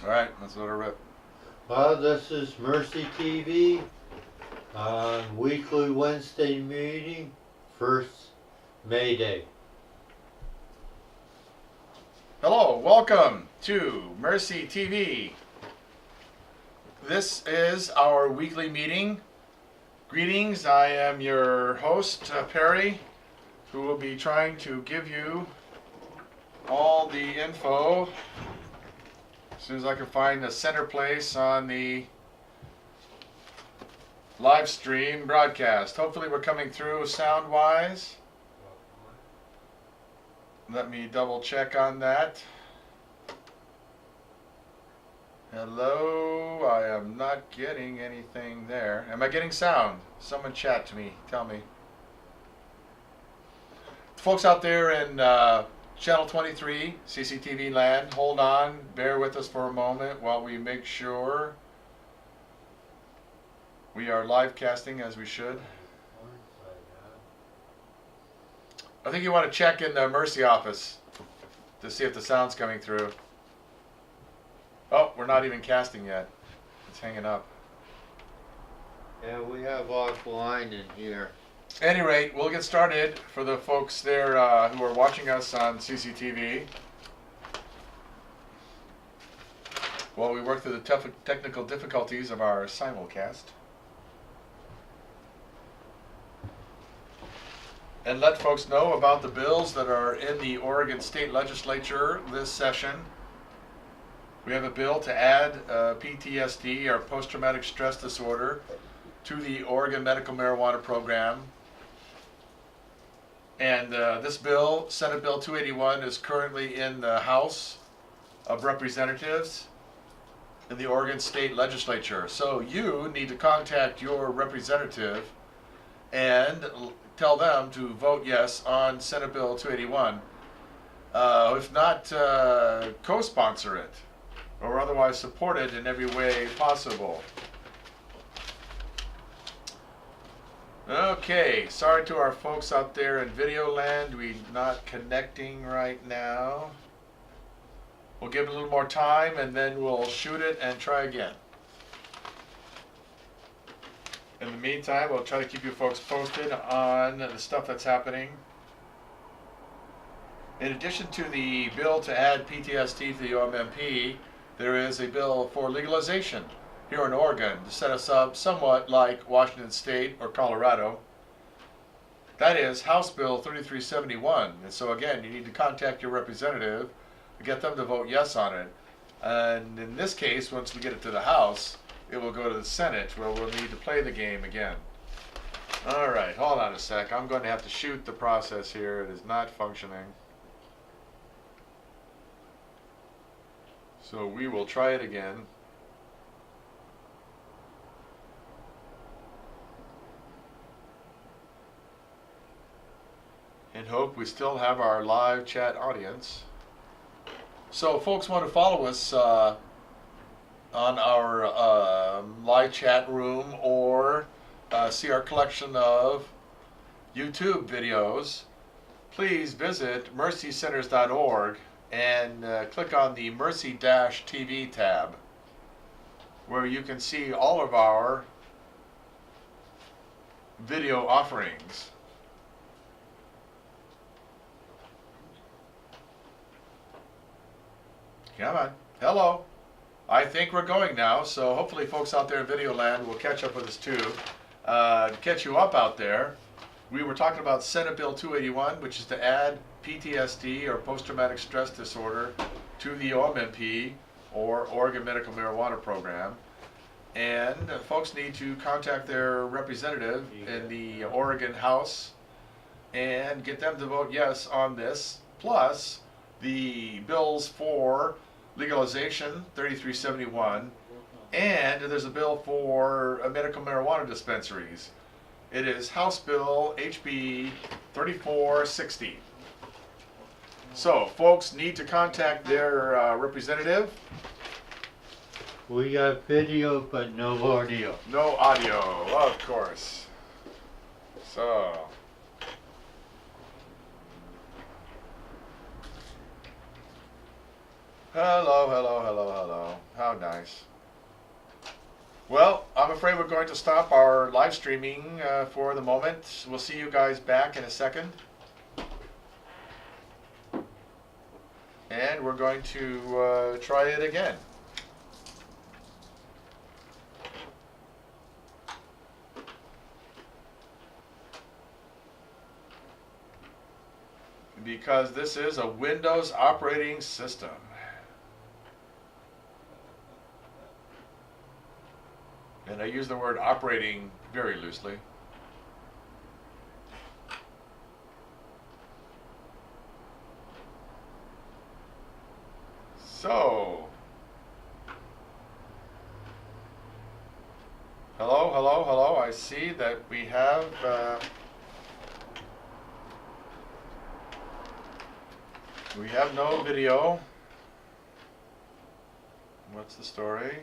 Alright, let's let her rip. This is Mercy TV on weekly Wednesday meeting, first May Day. Hello, welcome to Mercy TV. This is our weekly meeting. Greetings, I am your host, Perry, who will be trying to give you all the info as soon as I can find the center place on the live stream broadcast. Hopefully we're coming through sound wise. Let me double check on that. Hello, I am not getting anything there. Am I getting sound? Someone chat to me, tell me. Folks out there in Channel 23, CCTV land, hold on, bear with us for a moment while we make sure we are live casting as we should. I think you want to check in the Mercy office to see if the sound's coming through. Oh, we're not even casting yet. It's hanging up. Yeah, we have offline in here. At any rate, we'll get started for the folks there who are watching us on CCTV. While we work through the technical difficulties of our simulcast. And let folks know about the bills that are in the Oregon State Legislature this session. We have a bill to add PTSD, or post-traumatic stress disorder, to the Oregon Medical Marijuana Program. And this bill, Senate Bill 281, is currently in the House of Representatives in the Oregon State Legislature. So you need to contact your representative and tell them to vote yes on Senate Bill 281. If not, co-sponsor it or otherwise support it in every way possible. Okay, sorry to our folks out there in video land, we're not connecting right now. We'll give it a little more time and then we'll shoot it and try again. In the meantime, we'll try to keep you folks posted on the stuff that's happening. In addition to the bill to add PTSD to the OMMP, there is a bill for legalization here in Oregon to set us up somewhat like Washington State or Colorado. That is House Bill 3371. And so again, you need to contact your representative to get them to vote yes on it. And in this case, once we get it to the House, it will go to the Senate where we'll need to play the game again. Alright, hold on a sec. I'm going to have to shoot the process here. It is not functioning. So we will try it again. And hope we still have our live chat audience. So if folks want to follow us on our live chat room or see our collection of YouTube videos, please visit mercycenters.org and click on the Mercy-TV tab, where you can see all of our video offerings. Come on. Hello. I think we're going now, so hopefully folks out there in video land will catch up with us too. To catch you up out there, we were talking about Senate Bill 281, which is to add PTSD, or post-traumatic stress disorder, to the OMMP, or Oregon Medical Marijuana Program. And folks need to contact their representative in the Oregon House and get them to vote yes on this, plus the bills for legalization, 3371, and there's a bill for medical marijuana dispensaries. It is House Bill HB 3460. So folks need to contact their representative. We got video but no audio. No audio, of course. So hello, hello, hello, hello. How nice. Well, I'm afraid we're going to stop our live streaming for the moment. We'll see you guys back in a second. And we're going to try it again. Because this is a Windows operating system. And I use the word operating very loosely. So, hello, hello, hello. I see that we have no video. What's the story?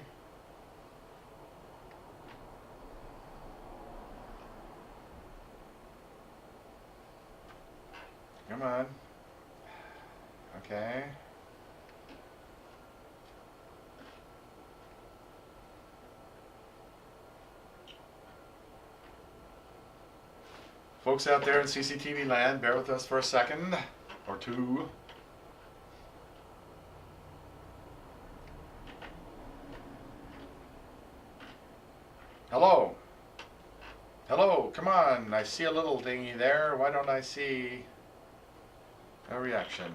Come on. Okay. Folks out there in CCTV land, bear with us for a second or two. Hello. Hello, come on. I see a little dingy there. Why don't I see a reaction?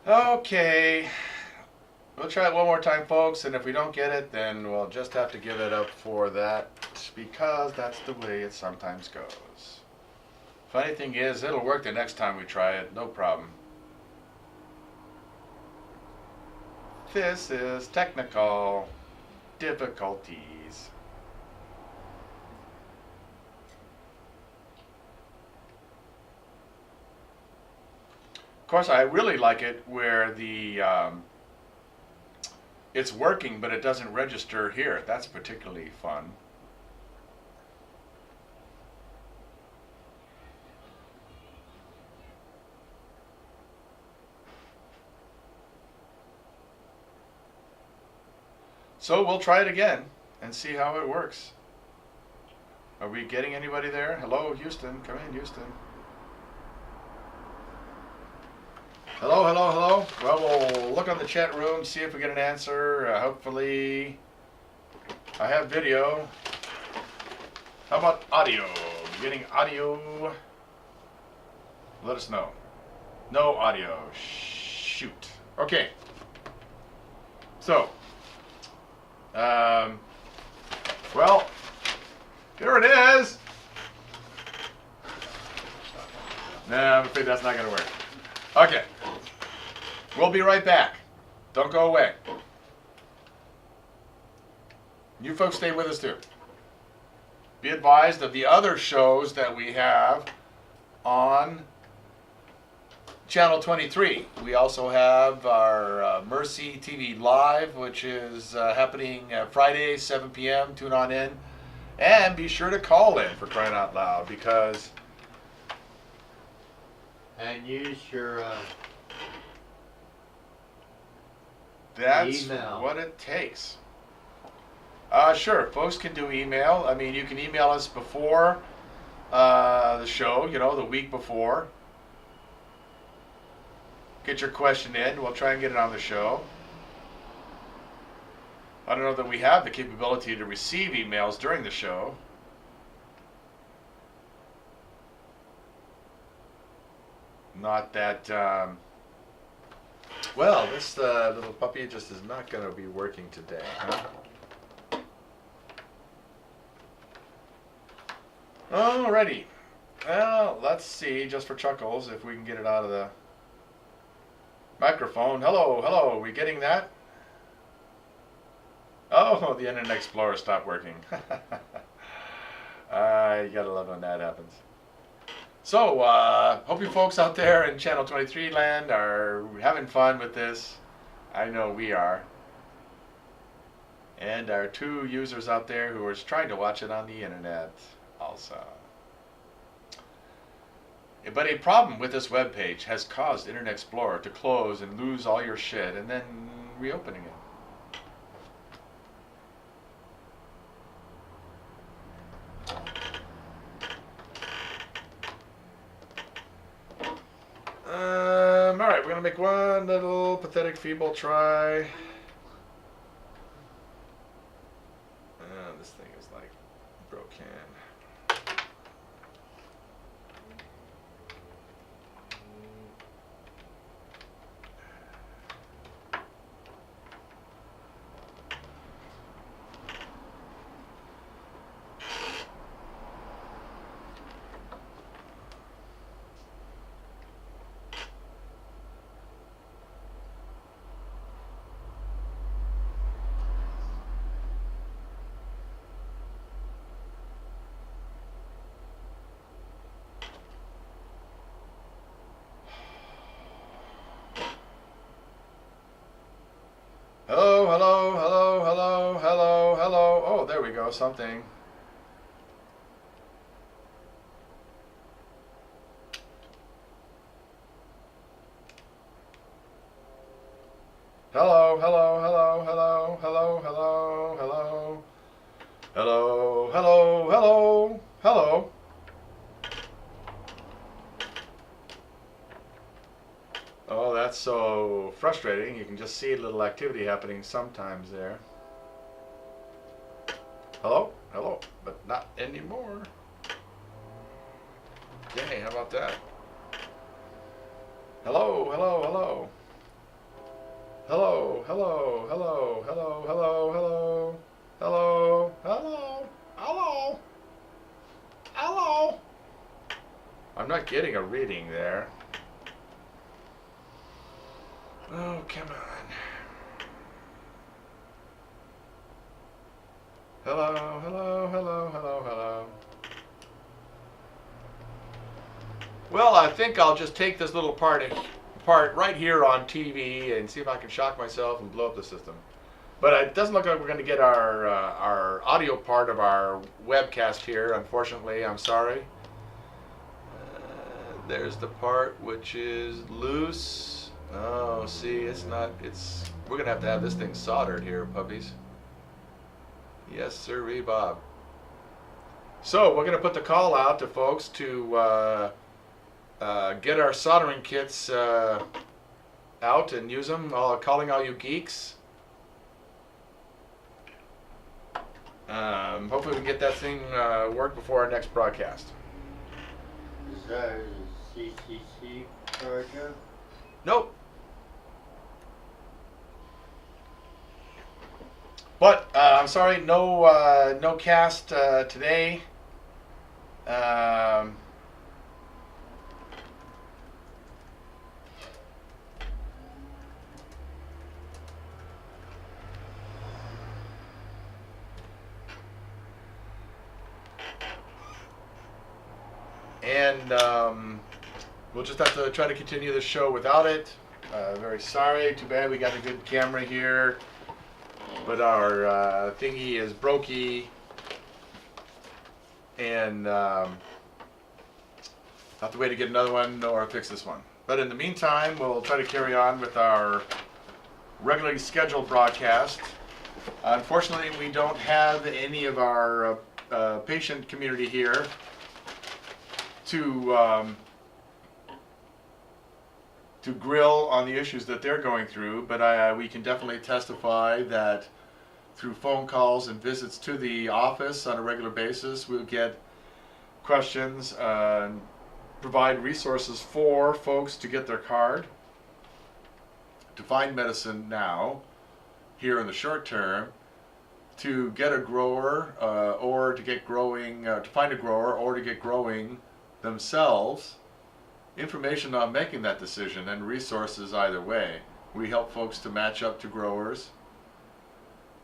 Okay. We'll try it one more time, folks, and if we don't get it, then we'll just have to give it up for that, because that's the way it sometimes goes. Funny thing is, it'll work the next time we try it, no problem. This is technical difficulties. Of course, I really like it where the it's working, but it doesn't register here. That's particularly fun. So we'll try it again and see how it works. Are we getting anybody there? Hello, Houston. Come in, Houston. Hello, hello, hello. Well, we'll look on the chat room, see if we get an answer. Hopefully, I have video. How about audio? Getting audio? Let us know. No audio. Shoot. Okay. So, well, here it is. Nah, I'm afraid that's not going to work. Okay. We'll be right back. Don't go away. You folks stay with us too. Be advised of the other shows that we have on Channel 23. We also have our Mercy TV Live, which is happening Friday, 7 p.m. Tune on in. And be sure to call in, for crying out loud, because... And use your that's email. what it takes. Sure, folks can do email. I mean, you can email us before the show, you know, the week before. Get your question in. We'll try and get it on the show. I don't know that we have the capability to receive emails during the show. Not that, well, this little puppy just is not going to be working today, huh? Alrighty. Well, let's see, just for chuckles, if we can get it out of the microphone. Hello, hello, are we getting that? Oh, the Internet Explorer stopped working. You gotta love when that happens. So, hope you folks out there in Channel 23 land are having fun with this. I know we are. And our two users out there who are trying to watch it on the internet. Also. But a problem with this web page has caused Internet Explorer to close and lose all your shit and then reopening it. Alright, we're gonna make one little pathetic feeble try. This thing is like broken. Hello, hello, hello, hello, hello, hello. Oh, there we go, something. Hello, hello, hello, hello, hello, hello, hello. Hello, hello, hello, hello. Oh, that's so frustrating. You can just see a little activity happening sometimes there. Hello? Hello. But not anymore. Yay, how about that? Hello, hello, hello. Hello, hello, hello, hello, hello, hello. Hello, hello, hello. Hello. I'm not getting a reading there. Oh, come on. Hello, hello, hello, hello, hello. Well, I think I'll just take this little part right here on TV and see if I can shock myself and blow up the system. But it doesn't look like we're going to get our audio part of our webcast here, unfortunately. I'm sorry. There's the part which is loose. Oh, see, it's not, we're going to have this thing soldered here, puppies. Yes, sirree, Bob. So, we're going to put the call out to folks to get our soldering kits out and use them, calling all you geeks. Hopefully we can get that thing work before our next broadcast. Is that a CCC project? Nope. But I'm sorry, no cast today. And we'll just have to try to continue the show without it. Very sorry. Too bad we got a good camera here, but our thingy is brokey, and I'll have to wait to get another one or fix this one. But in the meantime, we'll try to carry on with our regularly scheduled broadcast. Unfortunately, we don't have any of our patient community here to grill on the issues that they're going through, but we can definitely testify that through phone calls and visits to the office on a regular basis, we'll get questions and provide resources for folks to get their card, to find medicine now, here in the short term, to get a grower or to get growing, to find a grower or to get growing themselves, information on making that decision, and resources either way. We help folks to match up to growers,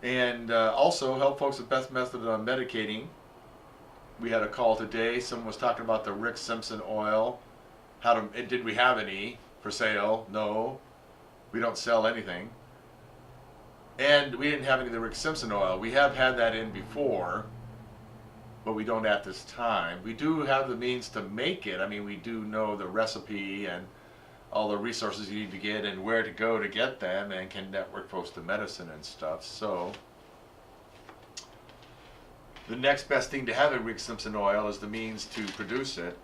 and also help folks with best method on medicating. We had a call today, someone was talking about the Rick Simpson oil. Did we have any for sale? No, we don't sell anything. And we didn't have any of the Rick Simpson oil. We have had that in before, but we don't at this time. We do have the means to make it. I mean, we do know the recipe and all the resources you need to get and where to go to get them, and can network folks to medicine and stuff. So the next best thing to have in Rick Simpson oil is the means to produce it,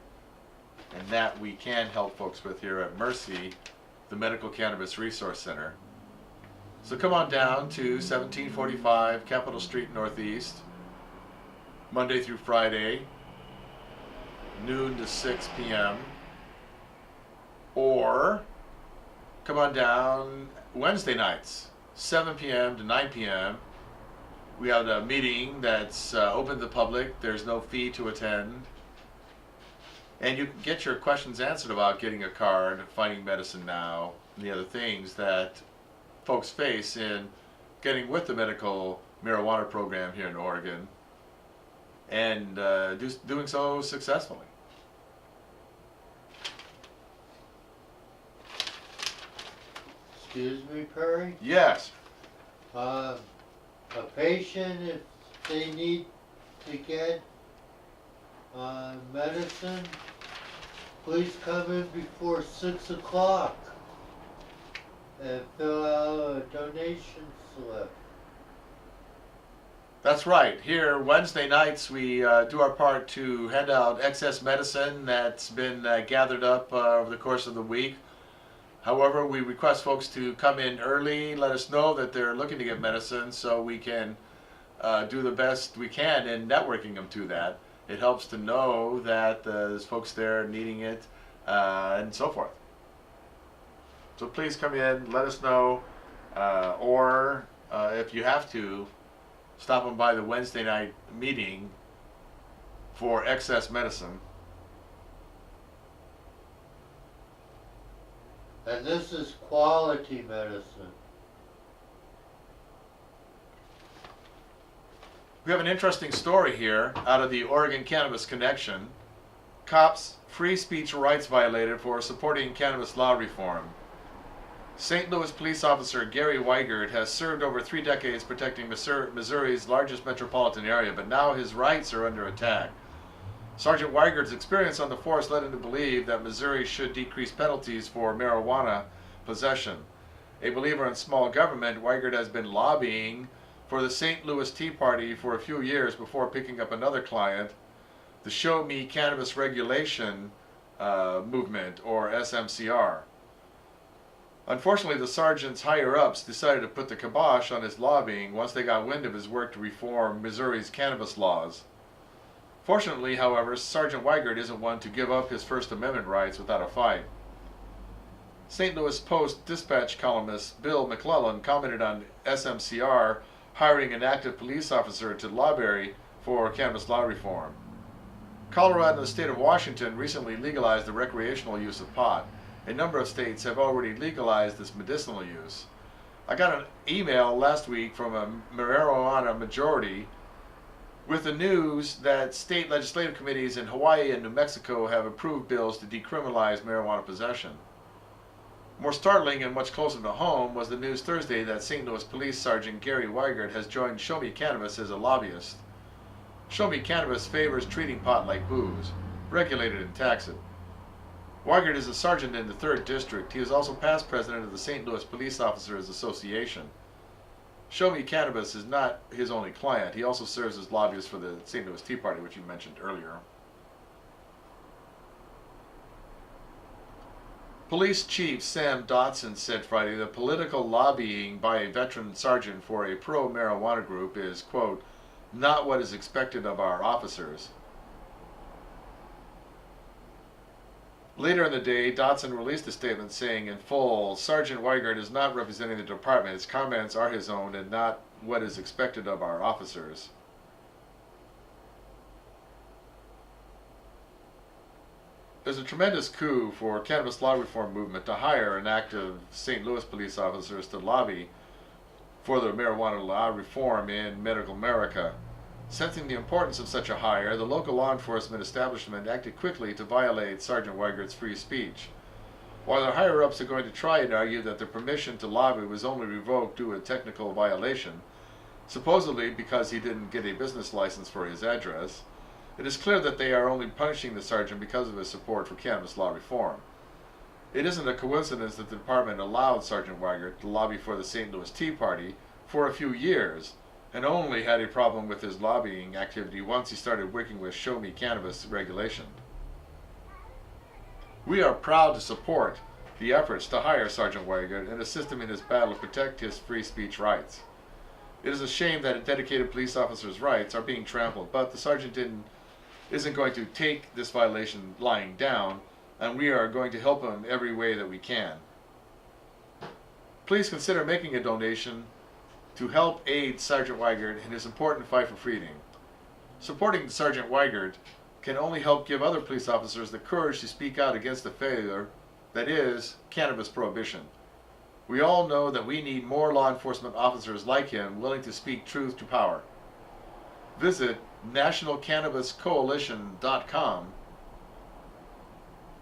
and that we can help folks with here at Mercy, the Medical Cannabis Resource Center. So come on down to 1745 Capitol Street Northeast, Monday through Friday, noon to 6 p.m. Or come on down Wednesday nights, 7 p.m. to 9 p.m. We have a meeting that's open to the public. There's no fee to attend. And you can get your questions answered about getting a card, finding medicine now, and the other things that folks face in getting with the medical marijuana program here in Oregon, and doing so successfully. Excuse me, Perry? Yes. A patient, if they need to get medicine, please come in before 6 o'clock and fill out a donation slip. That's right. Here, Wednesday nights, we do our part to hand out excess medicine that's been gathered up over the course of the week. However, we request folks to come in early, let us know that they're looking to get medicine so we can do the best we can in networking them to that. It helps to know that there's folks there needing it and so forth. So please come in, let us know, or if you have to, stop on by the Wednesday night meeting for excess medicine. And this is quality medicine. We have an interesting story here out of the Oregon Cannabis Connection. Cops, free speech rights violated for supporting cannabis law reform. St. Louis police officer Gary Weigert has served over 3 decades protecting Missouri's largest metropolitan area, but now his rights are under attack. Sergeant Weigert's experience on the force led him to believe that Missouri should decrease penalties for marijuana possession. A believer in small government, Weigert has been lobbying for the St. Louis Tea Party for a few years before picking up another client, the Show Me Cannabis Regulation Movement, or SMCR. Unfortunately, the sergeant's higher-ups decided to put the kibosh on his lobbying once they got wind of his work to reform Missouri's cannabis laws. Fortunately, however, Sergeant Weigert isn't one to give up his First Amendment rights without a fight. St. Louis Post-Dispatch columnist Bill McClellan commented on SMCR hiring an active police officer to lobby for cannabis law reform. Colorado and the state of Washington recently legalized the recreational use of pot. A number of states have already legalized this medicinal use. I got an email last week from a marijuana majority with the news that state legislative committees in Hawaii and New Mexico have approved bills to decriminalize marijuana possession. More startling and much closer to home was the news Thursday that St. Louis Police Sergeant Gary Weigert has joined Show Me Cannabis as a lobbyist. Show Me Cannabis favors treating pot like booze, regulated and tax it. Weigert is a sergeant in the 3rd District. He is also past president of the St. Louis Police Officers Association. Show Me Cannabis is not his only client. He also serves as lobbyist for the St. Louis Tea Party, which you mentioned earlier. Police Chief Sam Dotson said Friday that political lobbying by a veteran sergeant for a pro-marijuana group is, quote, not what is expected of our officers. Later in the day, Dotson released a statement saying in full, Sergeant Weigert is not representing the department. His comments are his own and not what is expected of our officers. There's a tremendous coup for cannabis law reform movement to hire an active St. Louis police officers to lobby for the marijuana law reform in medical America. Sensing the importance of such a hire, the local law enforcement establishment acted quickly to violate Sergeant Weigert's free speech. While the higher-ups are going to try and argue that their permission to lobby was only revoked due to a technical violation, supposedly because he didn't get a business license for his address, It is clear that they are only punishing the sergeant because of his support for cannabis law reform. It isn't a coincidence that the department allowed Sergeant Weigert to lobby for the St. Louis Tea Party for a few years, and only had a problem with his lobbying activity once he started working with Show Me Cannabis regulation. We are proud to support the efforts to hire Sergeant Weigert and assist him in his battle to protect his free speech rights. It is a shame that a dedicated police officer's rights are being trampled, but the sergeant isn't going to take this violation lying down, and we are going to help him every way that we can. Please consider making a donation to help aid Sergeant Weigert in his important fight for freedom. Supporting Sergeant Weigert can only help give other police officers the courage to speak out against the failure that is cannabis prohibition. We all know that we need more law enforcement officers like him willing to speak truth to power. Visit nationalcannabiscoalition.com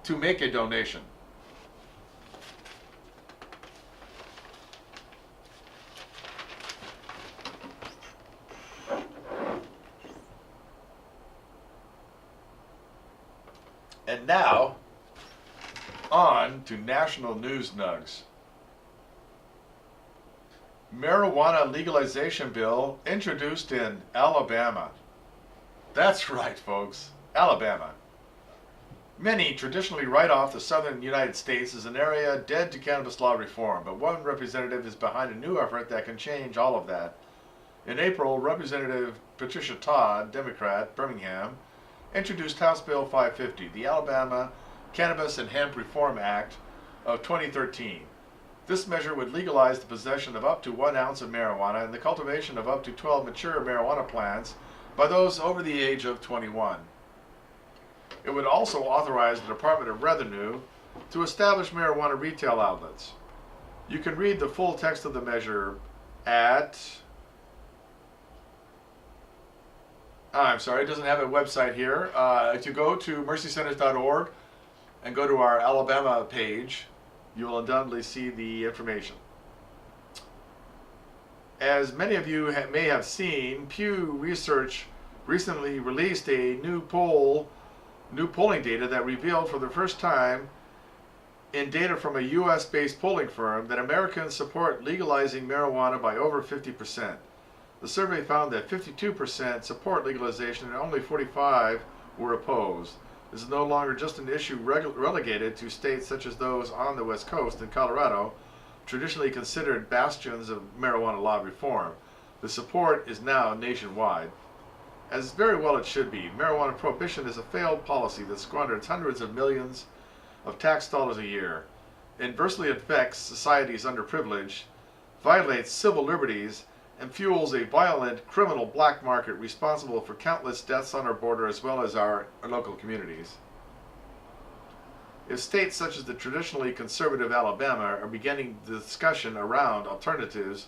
to make a donation. And now, on to national news nugs. Marijuana legalization bill introduced in Alabama. That's right, folks, Alabama. Many traditionally write off the southern United States as an area dead to cannabis law reform, but one representative is behind a new effort that can change all of that. In April, Representative Patricia Todd, Democrat, Birmingham, introduced House Bill 550, the Alabama Cannabis and Hemp Reform Act of 2013. This measure would legalize the possession of up to 1 ounce of marijuana and the cultivation of up to 12 mature marijuana plants by those over the age of 21. It would also authorize the Department of Revenue to establish marijuana retail outlets. You can read the full text of the measure at... I'm sorry, it doesn't have a website here. If you go to mercycenters.org and go to our Alabama page, you will undoubtedly see the information. As many of you may have seen, Pew Research recently released a new polling data that revealed for the first time in data from a US-based polling firm that Americans support legalizing marijuana by over 50%. The survey found that 52% support legalization and only 45% were opposed. This is no longer just an issue relegated to states such as those on the West Coast and Colorado, traditionally considered bastions of marijuana law reform. The support is now nationwide. As very well it should be, marijuana prohibition is a failed policy that squanders hundreds of millions of tax dollars a year, adversely affects society's underprivileged, violates civil liberties, and fuels a violent criminal black market responsible for countless deaths on our border as well as our local communities. If states such as the traditionally conservative Alabama are beginning the discussion around alternatives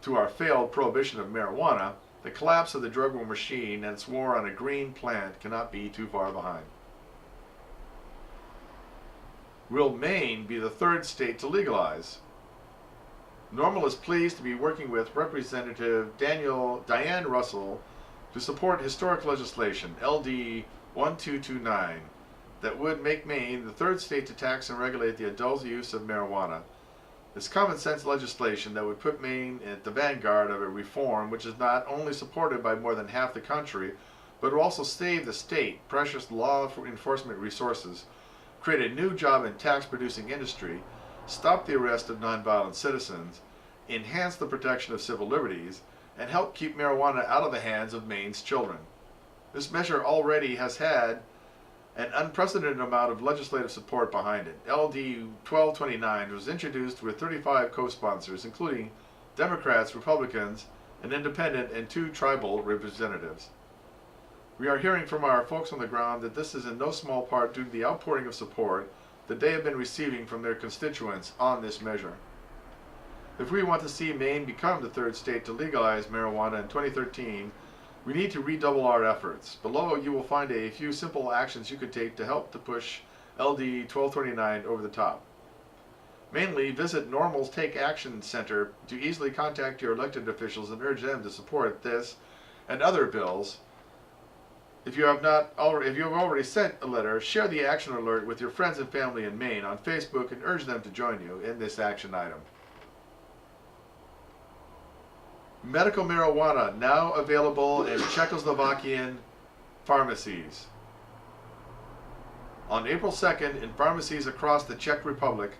to our failed prohibition of marijuana, the collapse of the drug war machine and its war on a green plant cannot be too far behind. Will Maine be the third state to legalize? NORML is pleased to be working with Representative Diane Russell to support historic legislation, LD 1229, that would make Maine the third state to tax and regulate the adult use of marijuana. It's common sense legislation that would put Maine at the vanguard of a reform which is not only supported by more than half the country, but will also save the state precious law enforcement resources, create a new job in tax-producing industry, stop the arrest of nonviolent citizens, enhance the protection of civil liberties, and help keep marijuana out of the hands of Maine's children. This measure already has had an unprecedented amount of legislative support behind it. LD 1229 was introduced with 35 co-sponsors, including Democrats, Republicans, an independent, and 2 tribal representatives. We are hearing from our folks on the ground that this is in no small part due to the outpouring of support that they have been receiving from their constituents on this measure. If we want to see Maine become the third state to legalize marijuana in 2013, we need to redouble our efforts. Below you will find a few simple actions you could take to help to push LD 1229 over the top. Mainly, visit NORML's Take Action Center to easily contact your elected officials and urge them to support this and other bills If you have already sent a letter, share the action alert with your friends and family in Maine on Facebook and urge them to join you in this action item. Medical marijuana now available in Czechoslovakian pharmacies. On April 2nd, in pharmacies across the Czech Republic,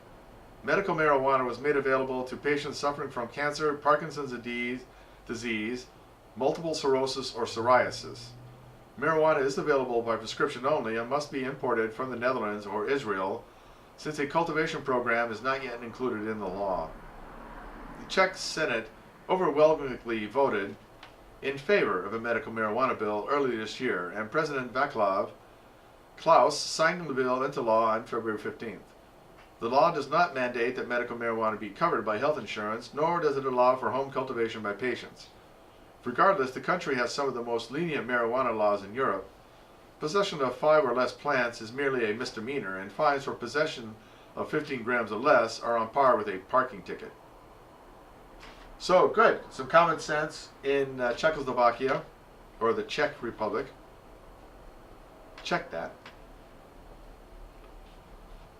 medical marijuana was made available to patients suffering from cancer, Parkinson's disease, multiple sclerosis, or psoriasis. Marijuana is available by prescription only and must be imported from the Netherlands or Israel, since a cultivation program is not yet included in the law. The Czech Senate overwhelmingly voted in favor of a medical marijuana bill early this year, and President Václav Klaus signed the bill into law on February 15th. The law does not mandate that medical marijuana be covered by health insurance, nor does it allow for home cultivation by patients. Regardless, the country has some of the most lenient marijuana laws in Europe. Possession of 5 or less plants is merely a misdemeanor, and fines for possession of 15 grams or less are on par with a parking ticket. So, good. Some common sense in Czechoslovakia, or the Czech Republic. Check that.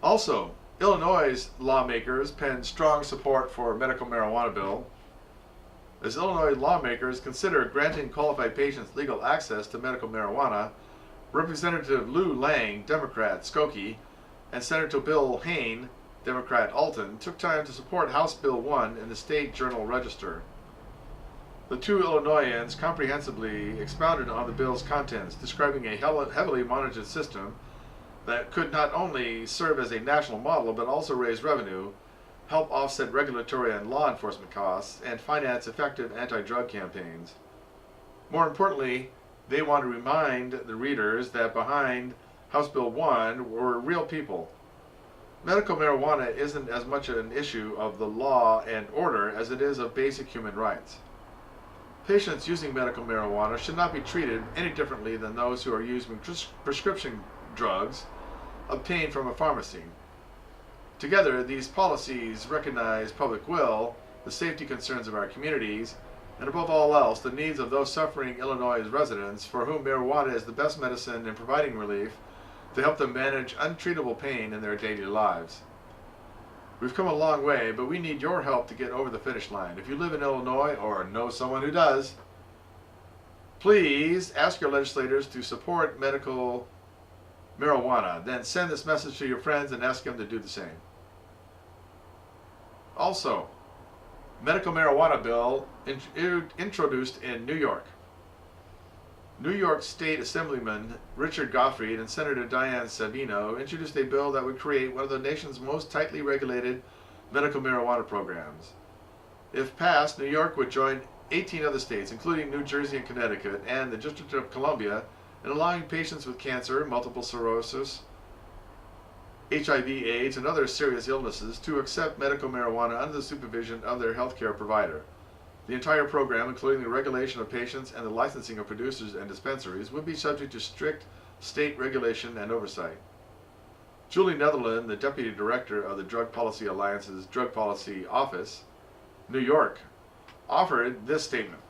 Also, Illinois lawmakers penned strong support for a medical marijuana bill. As Illinois lawmakers consider granting qualified patients legal access to medical marijuana, Representative Lou Lang, Democrat, Skokie, and Senator Bill Hayne, Democrat, Alton, took time to support House Bill 1 in the State Journal-Register. The two Illinoisans comprehensively expounded on the bill's contents, describing a heavily monitored system that could not only serve as a national model but also raise revenue, help offset regulatory and law enforcement costs, and finance effective anti-drug campaigns. More importantly, they want to remind the readers that behind House Bill 1 were real people. Medical marijuana isn't as much an issue of the law and order as it is of basic human rights. Patients using medical marijuana should not be treated any differently than those who are using prescription drugs obtained from a pharmacy. Together, these policies recognize public will, the safety concerns of our communities, and above all else, the needs of those suffering Illinois residents for whom marijuana is the best medicine in providing relief to help them manage untreatable pain in their daily lives. We've come a long way, but we need your help to get over the finish line. If you live in Illinois or know someone who does, please ask your legislators to support medical marijuana. Then send this message to your friends and ask them to do the same. Also, medical marijuana bill introduced in New York. New York State Assemblyman Richard Gottfried and Senator Diane Savino introduced a bill that would create one of the nation's most tightly regulated medical marijuana programs. If passed, New York would join 18 other states, including New Jersey and Connecticut, and the District of Columbia, in allowing patients with cancer, multiple sclerosis, HIV/AIDS, and other serious illnesses to accept medical marijuana under the supervision of their healthcare provider. The entire program, including the regulation of patients and the licensing of producers and dispensaries, would be subject to strict state regulation and oversight. Julie Netherland, the Deputy Director of the Drug Policy Alliance's Drug Policy Office, New York, offered this statement.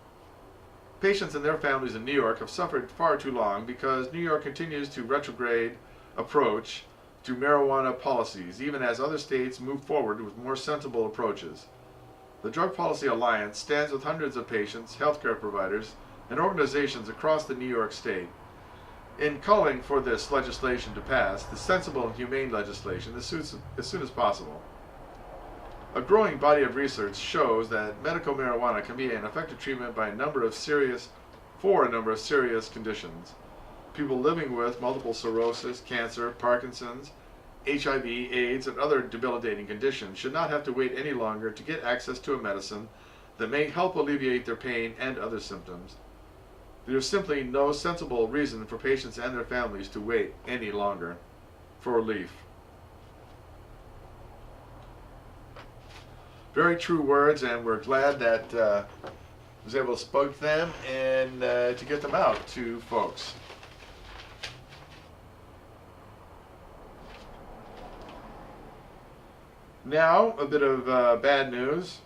Patients and their families in New York have suffered far too long because New York continues to retrograde approach to marijuana policies, even as other states move forward with more sensible approaches. The Drug Policy Alliance stands with hundreds of patients, healthcare providers, and organizations across the New York State in calling for this legislation to pass, the sensible and humane legislation, as soon as possible. A growing body of research shows that medical marijuana can be an effective treatment for a number of serious conditions. People living with multiple sclerosis, cancer, Parkinson's, HIV/AIDS, and other debilitating conditions should not have to wait any longer to get access to a medicine that may help alleviate their pain and other symptoms. There is simply no sensible reason for patients and their families to wait any longer for relief. Very true words, and we're glad that I was able to spoke them and to get them out to folks. Now, a bit of bad news.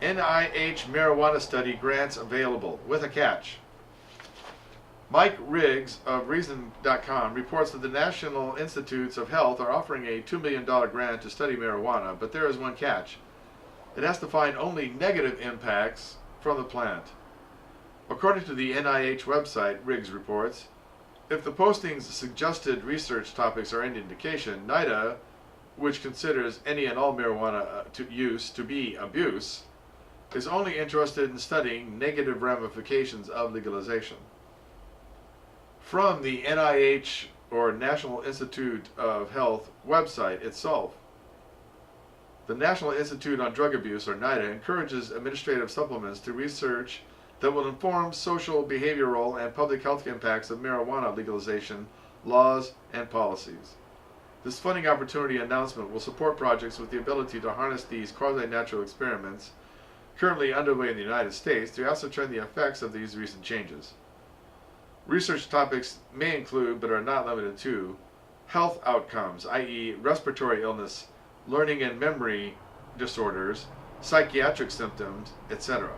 NIH marijuana study grants available, with a catch. Mike Riggs of Reason.com reports that the National Institutes of Health are offering a $2 million grant to study marijuana, but there is one catch. It has to find only negative impacts from the plant. According to the NIH website, Riggs reports, if the posting's suggested research topics are any indication, NIDA, which considers any and all marijuana use to be abuse, is only interested in studying negative ramifications of legalization. From the NIH, or National Institute of Health, website itself, the National Institute on Drug Abuse, or NIDA, encourages administrative supplements to research that will inform social, behavioral, and public health impacts of marijuana legalization, laws, and policies. This funding opportunity announcement will support projects with the ability to harness these quasi-natural experiments currently underway in the United States to ascertain the effects of these recent changes. Research topics may include, but are not limited to, health outcomes, i.e. respiratory illness, learning and memory disorders, psychiatric symptoms, etc.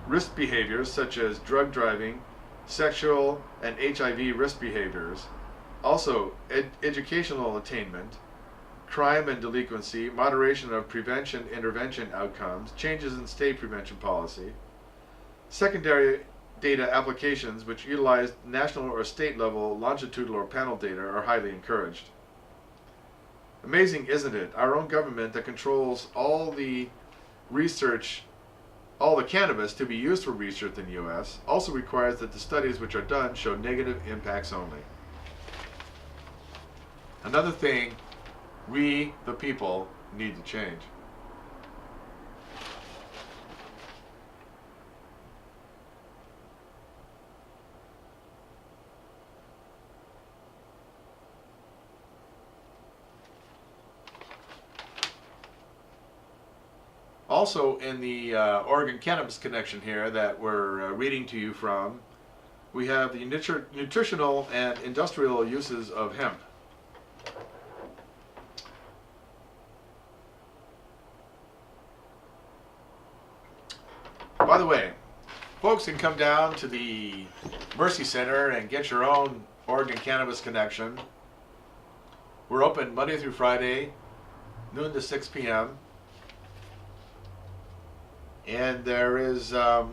Risk behaviors such as drug driving, sexual and HIV risk behaviors, also educational attainment, crime and delinquency, moderation of prevention intervention outcomes, changes in state prevention policy. Secondary data applications which utilize national or state level longitudinal or panel data are highly encouraged. Amazing, isn't it? Our own government that controls all the research, all the cannabis to be used for research in the U.S. also requires that the studies which are done show negative impacts only. Another thing we, the people, need to change. Also in the Oregon Cannabis Connection here that we're reading to you from, we have the nutritional and industrial uses of hemp. By the way, folks can come down to the Mercy Center and get your own Oregon Cannabis Connection. We're open Monday through Friday, noon to 6 p.m. And there is no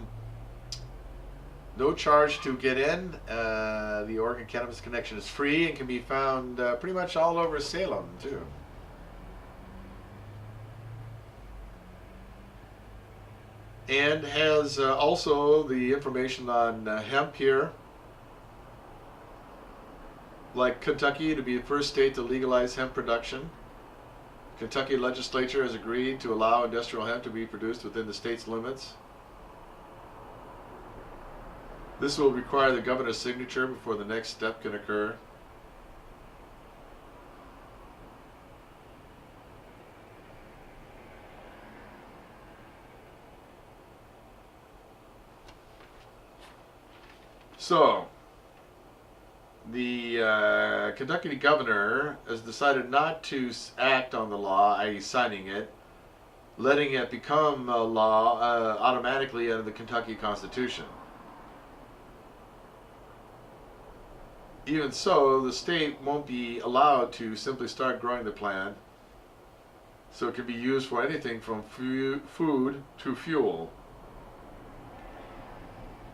charge to get in. The Oregon Cannabis Connection is free and can be found pretty much all over Salem, too. And has also the information on hemp here. Like Kentucky to be the first state to legalize hemp production. Kentucky legislature has agreed to allow industrial hemp to be produced within the state's limits. This will require the governor's signature before the next step can occur. So, the Kentucky governor has decided not to act on the law, i.e. signing it, letting it become a law automatically under the Kentucky Constitution. Even so, the state won't be allowed to simply start growing the plant, so it can be used for anything from food to fuel.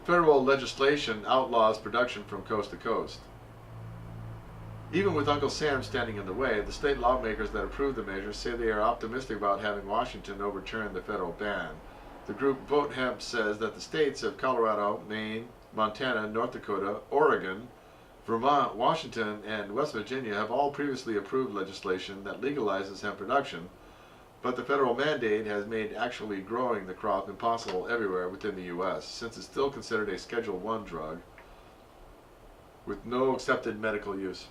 Federal legislation outlaws production from coast to coast. Even with Uncle Sam standing in the way, the state lawmakers that approved the measure say they are optimistic about having Washington overturn the federal ban. The group Vote Hemp says that the states of Colorado, Maine, Montana, North Dakota, Oregon, Vermont, Washington, and West Virginia have all previously approved legislation that legalizes hemp production, but the federal mandate has made actually growing the crop impossible everywhere within the U.S., since it's still considered a Schedule I drug with no accepted medical use.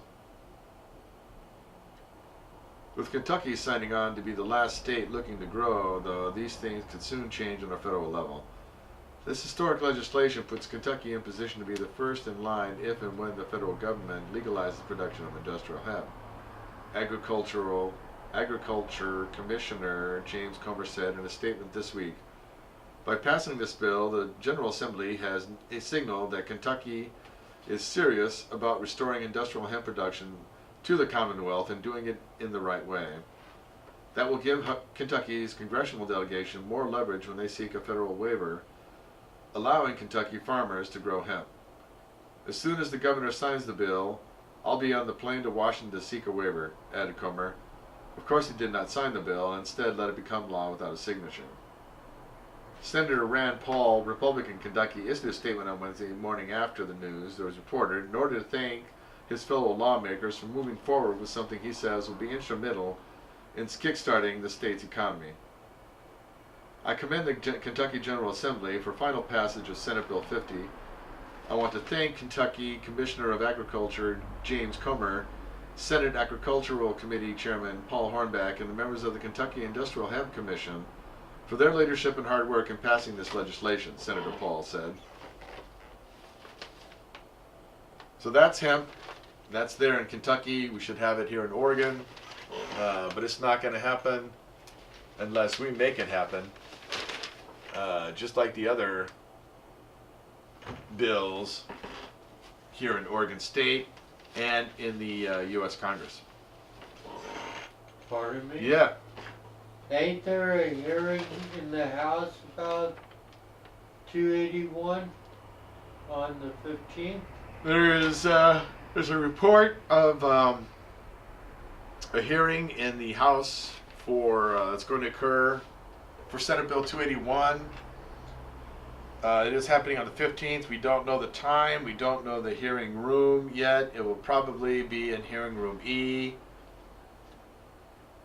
With Kentucky signing on to be the last state looking to grow, though, these things could soon change on a federal level. This historic legislation puts Kentucky in position to be the first in line if and when the federal government legalizes production of industrial hemp. Agriculture Commissioner James Comer said in a statement this week, "By passing this bill, the General Assembly has signaled that Kentucky is serious about restoring industrial hemp production to the Commonwealth and doing it in the right way. That will give Kentucky's congressional delegation more leverage when they seek a federal waiver allowing Kentucky farmers to grow hemp. As soon as the governor signs the bill, I'll be on the plane to Washington to seek a waiver, added Comer. Of course he did not sign the bill and instead let it become law without a signature. Senator Rand Paul, Republican Kentucky, issued a statement on Wednesday morning after the news that was reported in order to thank his fellow lawmakers for moving forward with something he says will be instrumental in kickstarting the state's economy. I commend the Kentucky General Assembly for final passage of Senate Bill 50. I want to thank Kentucky Commissioner of Agriculture James Comer, Senate Agricultural Committee Chairman Paul Hornback, and the members of the Kentucky Industrial Hemp Commission for their leadership and hard work in passing this legislation, Senator Paul said. So that's hemp. That's there in Kentucky. We should have it here in Oregon, but it's not going to happen unless we make it happen. Just like the other bills here in Oregon State and in the U.S. Congress. Pardon me? Yeah. Ain't there a hearing in the House about 281 on the 15th? There's a report of a hearing in the House for that's going to occur for Senate Bill 281. It is happening on the 15th. We don't know the time. We don't know the hearing room yet. It will probably be in hearing room E.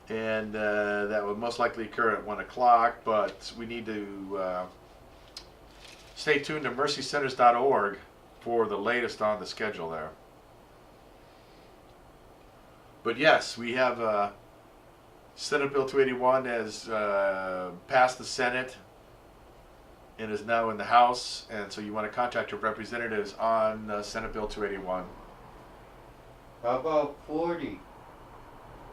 And that will most likely occur at 1 o'clock, but we need to stay tuned to mercycenters.org for the latest on the schedule there. But yes, we have Senate Bill 281 has passed the Senate and is now in the House, and so you want to contact your representatives on Senate Bill 281. How about 40?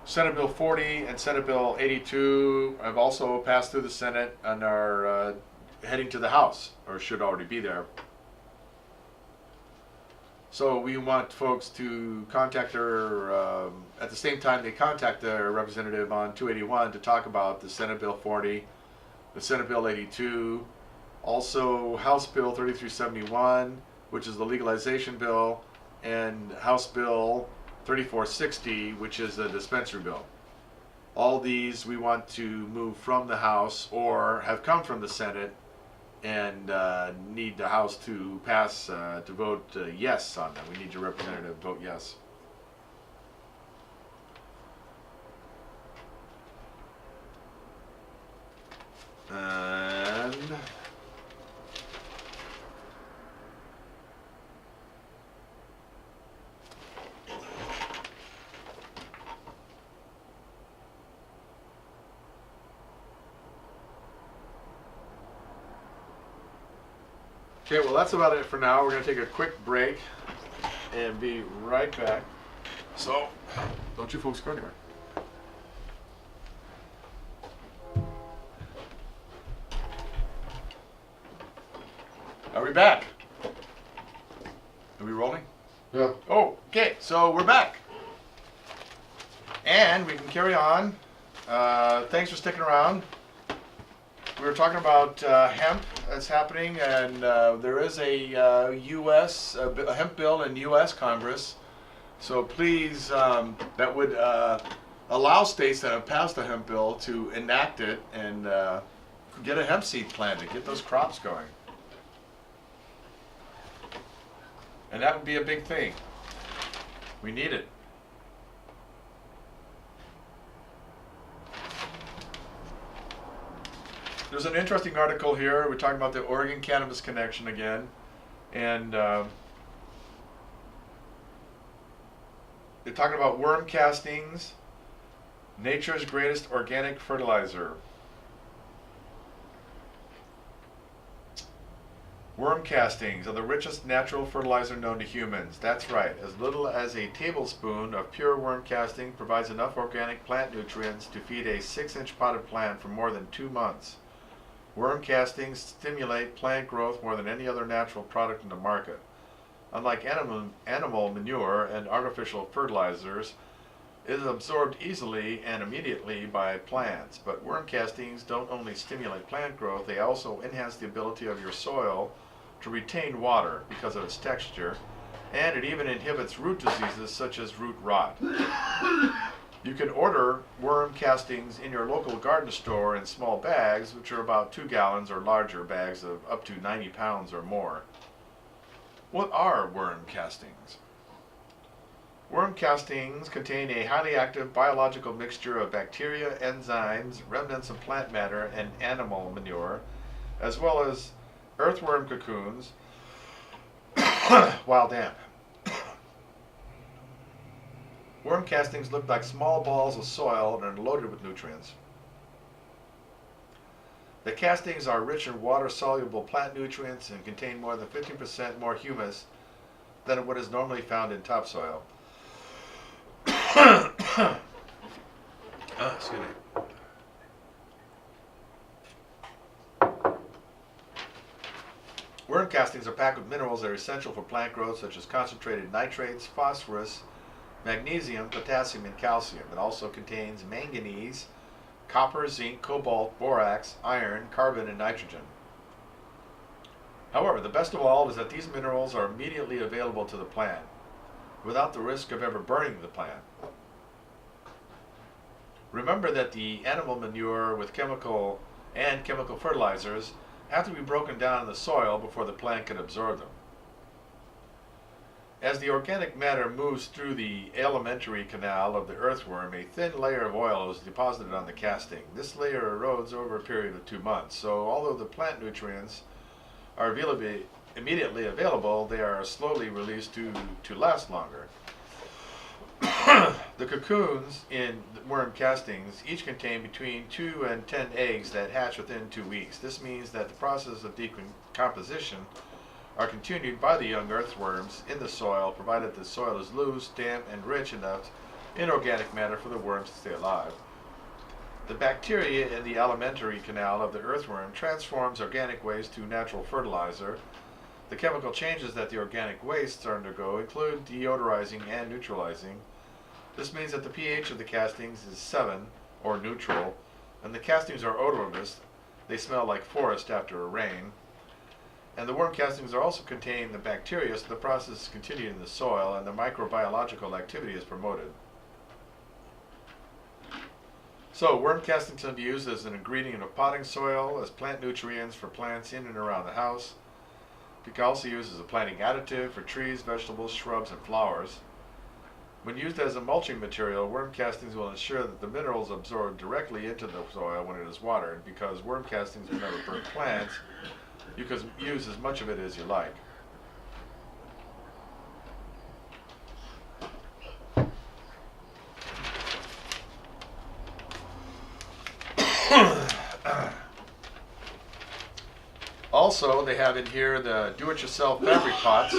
Senate Bill 40 and Senate Bill 82 have also passed through the Senate and are heading to the House, or should already be there. So we want folks to contact their, at the same time they contact their representative on 281 to talk about the Senate Bill 40, the Senate Bill 82, also House Bill 3371, which is the legalization bill, and House Bill 3460, which is a dispensary bill. All these we want to move from the House or have come from the Senate and need the House to pass, to vote yes on them. We need your representative to vote yes. And okay, well that's about it for now. We're going to take a quick break and be right back. So, don't you folks go anywhere. Are we back? Are we rolling? Yeah. Oh, okay, so we're back. And we can carry on. Thanks for sticking around. We were talking about hemp that's happening, and there is a U.S. A hemp bill in U.S. Congress. So please, that would allow states that have passed a hemp bill to enact it and get a hemp seed planted, get those crops going. And that would be a big thing. We need it. There's an interesting article here. We're talking about the Oregon Cannabis Connection again. And they're talking about worm castings, nature's greatest organic fertilizer. Worm castings are the richest natural fertilizer known to humans. That's right. As little as a tablespoon of pure worm casting provides enough organic plant nutrients to feed a 6-inch potted plant for more than 2 months. Worm castings stimulate plant growth more than any other natural product in the market. unlike animal manure and artificial fertilizers, is absorbed easily and immediately by plants. But worm castings don't only stimulate plant growth, they also enhance the ability of your soil to retain water because of its texture, and it even inhibits root diseases such as root rot. You can order worm castings in your local garden store in small bags, which are about 2 gallons, or larger bags of up to 90 pounds or more. What are worm castings? Worm castings contain a highly active biological mixture of bacteria, enzymes, remnants of plant matter, and animal manure, as well as earthworm cocoons while damp. Worm castings look like small balls of soil and are loaded with nutrients. The castings are rich in water-soluble plant nutrients and contain more than 50% more humus than what is normally found in topsoil. Excuse me. Worm castings are packed with minerals that are essential for plant growth, such as concentrated nitrates, phosphorus, magnesium, potassium, and calcium. It also contains manganese, copper, zinc, cobalt, borax, iron, carbon, and nitrogen. However, the best of all is that these minerals are immediately available to the plant without the risk of ever burning the plant. Remember that the animal manure with chemical fertilizers have to be broken down in the soil before the plant can absorb them. As the organic matter moves through the alimentary canal of the earthworm, a thin layer of oil is deposited on the casting. This layer erodes over a period of 2 months, so although the plant nutrients are immediately available, they are slowly released to last longer. The cocoons in worm castings each contain between 2 and 10 eggs that hatch within 2 weeks. This means that the process of decomposition are continued by the young earthworms in the soil, provided the soil is loose, damp, and rich enough in organic matter for the worms to stay alive. The bacteria in the alimentary canal of the earthworm transforms organic waste to natural fertilizer. The chemical changes that the organic wastes undergo include deodorizing and neutralizing. This means that the pH of the castings is 7, or neutral, and the castings are odorless. They smell like forest after a rain. And the worm castings also contain the bacteria, so the process is continued in the soil and the microbiological activity is promoted. So worm castings can be used as an ingredient of potting soil, as plant nutrients for plants in and around the house. It can also be used as a planting additive for trees, vegetables, shrubs, and flowers. When used as a mulching material, worm castings will ensure that the minerals absorb directly into the soil when it is watered. Because worm castings will never burn plants, you can use as much of it as you like. Also, they have in here the do-it-yourself fabric pots,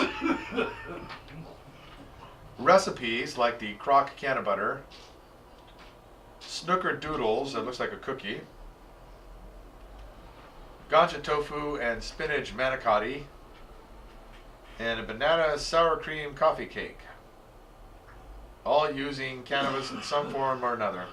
recipes like the crock canna butter, snooker doodles that looks like a cookie, ganja tofu and spinach manicotti, and a banana sour cream coffee cake, all using cannabis in some form or another.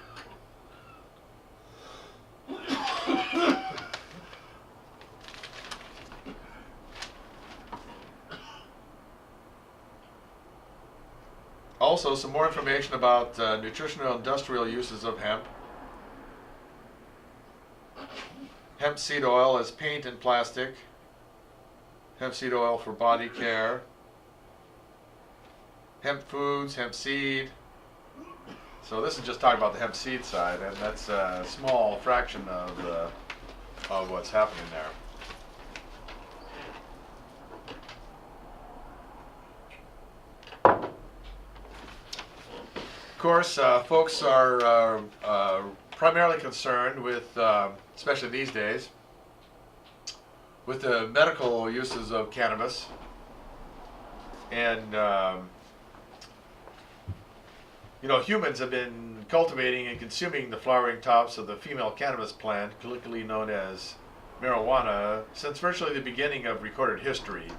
Also, some more information about nutritional industrial uses of hemp. Hemp seed oil as paint and plastic. Hemp seed oil for body care. Hemp foods, hemp seed. So this is just talking about the hemp seed side, and that's a small fraction of what's happening there. Of course, folks are primarily concerned with, especially these days, with the medical uses of cannabis. And, humans have been cultivating and consuming the flowering tops of the female cannabis plant, colloquially known as marijuana, since virtually the beginning of recorded history.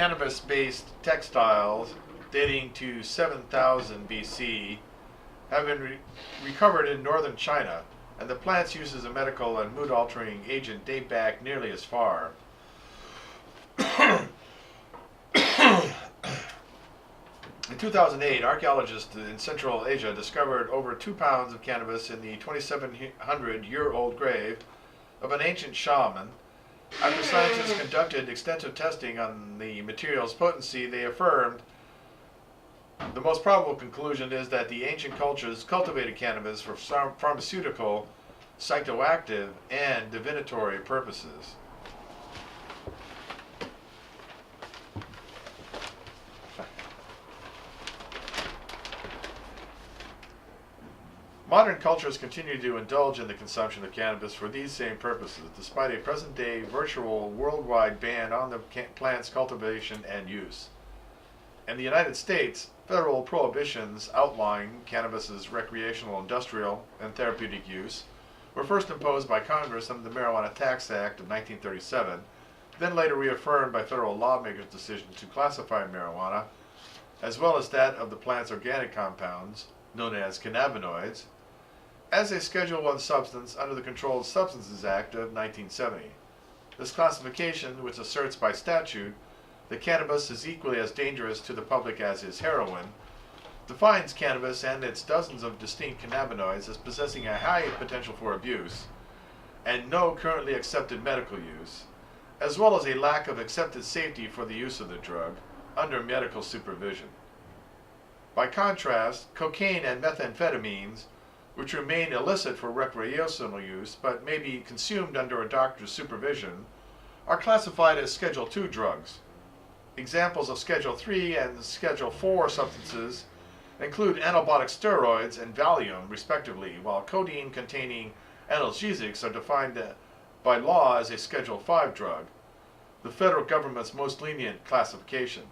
cannabis-based textiles dating to 7000 BC have been recovered in northern China, and the plant's use as a medical and mood-altering agent date back nearly as far. In 2008, archaeologists in Central Asia discovered over 2 pounds of cannabis in the 2,700-year-old grave of an ancient shaman. After scientists conducted extensive testing on the material's potency, they affirmed the most probable conclusion is that the ancient cultures cultivated cannabis for pharmaceutical, psychoactive, and divinatory purposes. Modern cultures continue to indulge in the consumption of cannabis for these same purposes, despite a present-day virtual worldwide ban on the plant's cultivation and use. In the United States, federal prohibitions outlawing cannabis's recreational, industrial, and therapeutic use were first imposed by Congress under the Marijuana Tax Act of 1937, then later reaffirmed by federal lawmakers' decision to classify marijuana, as well as that of the plant's organic compounds, known as cannabinoids, as a Schedule I substance under the Controlled Substances Act of 1970. This classification, which asserts by statute that cannabis is equally as dangerous to the public as is heroin, defines cannabis and its dozens of distinct cannabinoids as possessing a high potential for abuse and no currently accepted medical use, as well as a lack of accepted safety for the use of the drug under medical supervision. By contrast, cocaine and methamphetamines, which remain illicit for recreational use but may be consumed under a doctor's supervision, are classified as Schedule II drugs. Examples of Schedule III and Schedule IV substances include anabolic steroids and Valium, respectively, while codeine-containing analgesics are defined by law as a Schedule V drug, the federal government's most lenient classification.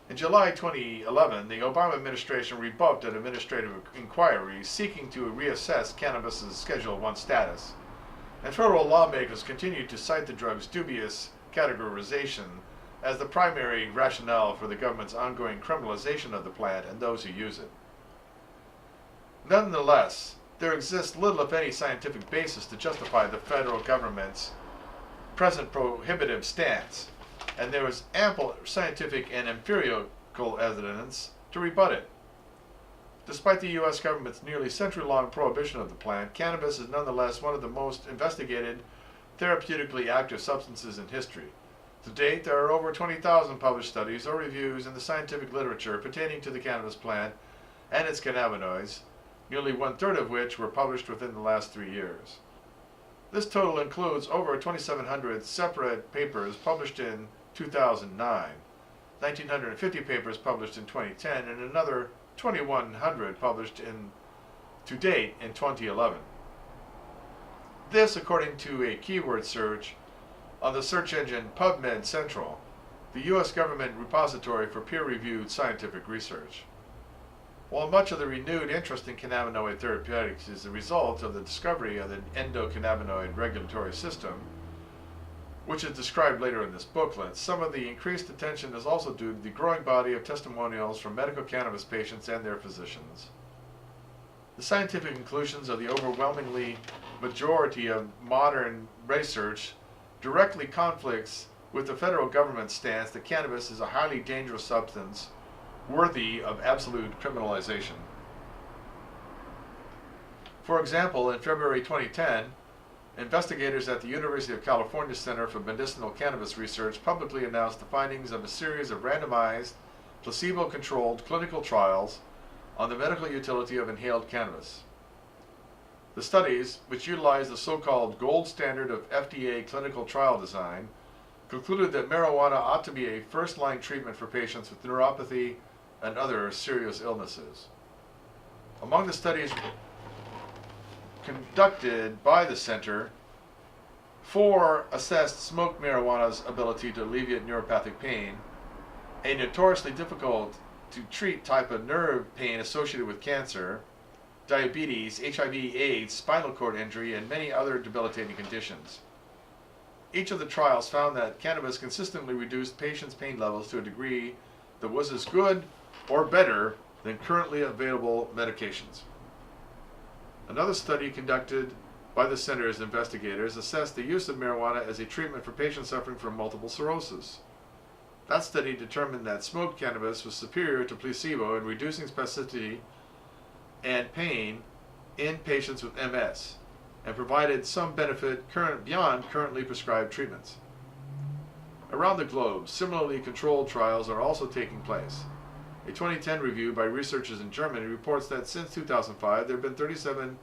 In July 2011, the Obama administration rebuffed an administrative inquiry seeking to reassess cannabis's Schedule I status, and federal lawmakers continued to cite the drug's dubious categorization as the primary rationale for the government's ongoing criminalization of the plant and those who use it. Nonetheless, there exists little if any scientific basis to justify the federal government's present prohibitive stance, and there is ample scientific and empirical evidence to rebut it. Despite the U.S. government's nearly century-long prohibition of the plant, cannabis is nonetheless one of the most investigated therapeutically active substances in history. To date, there are over 20,000 published studies or reviews in the scientific literature pertaining to the cannabis plant and its cannabinoids, nearly one-third of which were published within the last 3 years. This total includes over 2,700 separate papers published in 2009, 1,950 papers published in 2010, and another 2,100 published to date in 2011. This, according to a keyword search on the search engine PubMed Central, the U.S. government repository for peer-reviewed scientific research. While much of the renewed interest in cannabinoid therapeutics is the result of the discovery of the endocannabinoid regulatory system, which is described later in this booklet, some of the increased attention is also due to the growing body of testimonials from medical cannabis patients and their physicians. The scientific conclusions of the overwhelmingly majority of modern research directly conflicts with the federal government's stance that cannabis is a highly dangerous substance worthy of absolute criminalization. For example, in February 2010, investigators at the University of California Center for Medicinal Cannabis Research publicly announced the findings of a series of randomized, placebo-controlled clinical trials on the medical utility of inhaled cannabis. The studies, which utilized the so-called gold standard of FDA clinical trial design, concluded that marijuana ought to be a first-line treatment for patients with neuropathy and other serious illnesses. Among the studies conducted by the center, 4 assessed smoked marijuana's ability to alleviate neuropathic pain, a notoriously difficult to treat type of nerve pain associated with cancer, diabetes, HIV/AIDS, spinal cord injury, and many other debilitating conditions. Each of the trials found that cannabis consistently reduced patients' pain levels to a degree that was as good or better than currently available medications. Another study conducted by the center's investigators assessed the use of marijuana as a treatment for patients suffering from multiple sclerosis. That study determined that smoked cannabis was superior to placebo in reducing spasticity and pain in patients with MS, and provided some benefit beyond currently prescribed treatments. Around the globe, similarly controlled trials are also taking place. A 2010 review by researchers in Germany reports that since 2005 there have been 37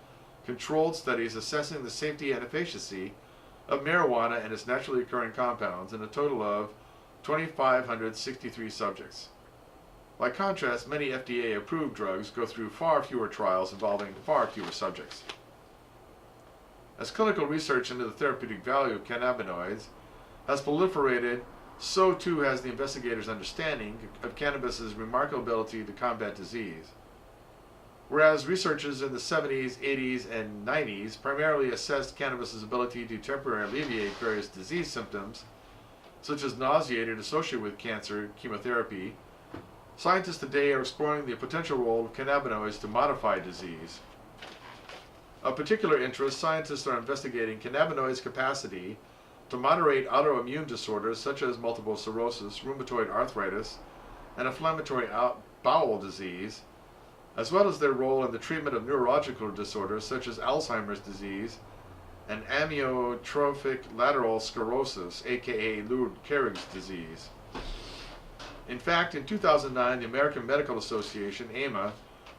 controlled studies assessing the safety and efficacy of marijuana and its naturally occurring compounds in a total of 2,563 subjects. By contrast, many FDA-approved drugs go through far fewer trials involving far fewer subjects. As clinical research into the therapeutic value of cannabinoids has proliferated, so too has the investigators' understanding of cannabis's remarkable ability to combat disease. Whereas researchers in the 70s, 80s, and 90s primarily assessed cannabis's ability to temporarily alleviate various disease symptoms, such as nausea associated with cancer chemotherapy, scientists today are exploring the potential role of cannabinoids to modify disease. Of particular interest, scientists are investigating cannabinoids' capacity to moderate autoimmune disorders such as multiple sclerosis, rheumatoid arthritis, and inflammatory bowel disease, as well as their role in the treatment of neurological disorders such as Alzheimer's disease and amyotrophic lateral sclerosis, aka Lou Gehrig's disease. In fact, in 2009, the American Medical Association, AMA,